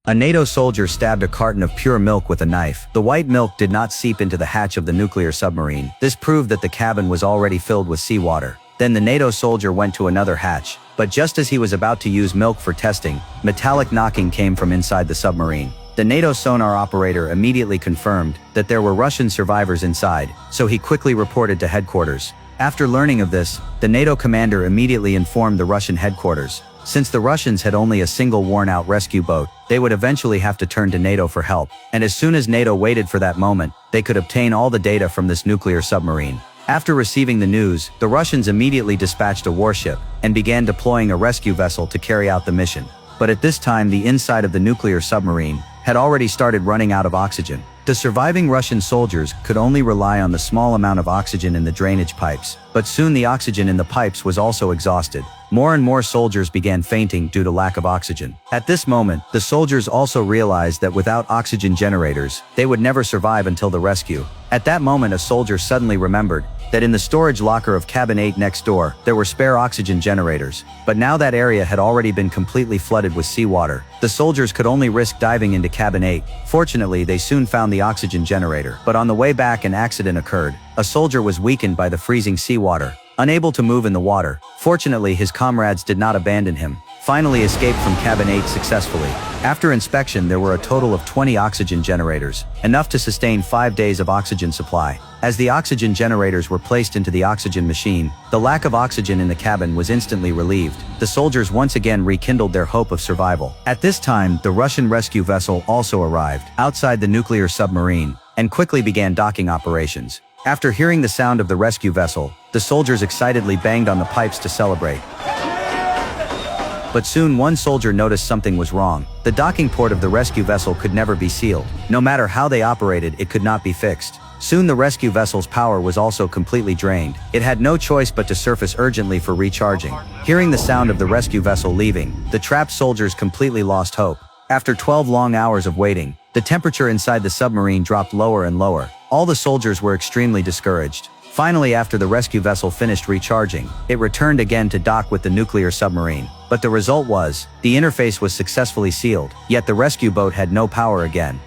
A NATO soldier stabbed a carton of pure milk with a knife. The white milk did not seep into the hatch of the nuclear submarine. This proved that the cabin was already filled with seawater. Then the NATO soldier went to another hatch, but just as he was about to use milk for testing, metallic knocking came from inside the submarine. The NATO sonar operator immediately confirmed that there were Russian survivors inside, so he quickly reported to headquarters. After learning of this, the NATO commander immediately informed the Russian headquarters. Since the Russians had only a single worn-out rescue boat, they would eventually have to turn to NATO for help, and as soon as NATO waited for that moment, they could obtain all the data from this nuclear submarine. After receiving the news, the Russians immediately dispatched a warship and began deploying a rescue vessel to carry out the mission. But at this time, the inside of the nuclear submarine had already started running out of oxygen. The surviving Russian soldiers could only rely on the small amount of oxygen in the drainage pipes, but soon the oxygen in the pipes was also exhausted. More and more soldiers began fainting due to lack of oxygen. At this moment, the soldiers also realized that without oxygen generators, they would never survive until the rescue. At that moment, a soldier suddenly remembered that in the storage locker of cabin 8 next door, there were spare oxygen generators. But now that area had already been completely flooded with seawater. The soldiers could only risk diving into cabin 8. Fortunately, they soon found the oxygen generator. But on the way back, an accident occurred. A soldier was weakened by the freezing seawater, unable to move in the water. Fortunately, his comrades did not abandon him. Finally escaped from cabin 8 successfully. After inspection, there were a total of 20 oxygen generators, enough to sustain 5 days of oxygen supply. As the oxygen generators were placed into the oxygen machine, the lack of oxygen in the cabin was instantly relieved. The soldiers once again rekindled their hope of survival. At this time, the Russian rescue vessel also arrived outside the nuclear submarine and quickly began docking operations. After hearing the sound of the rescue vessel, the soldiers excitedly banged on the pipes to celebrate. But soon one soldier noticed something was wrong. The docking port of the rescue vessel could never be sealed. No matter how they operated, it could not be fixed. Soon the rescue vessel's power was also completely drained. It had no choice but to surface urgently for recharging. Hearing the sound of the rescue vessel leaving, the trapped soldiers completely lost hope. After 12 long hours of waiting, the temperature inside the submarine dropped lower and lower. All the soldiers were extremely discouraged. Finally, after the rescue vessel finished recharging, it returned again to dock with the nuclear submarine. But the result was, the interface was successfully sealed, yet the rescue boat had no power again.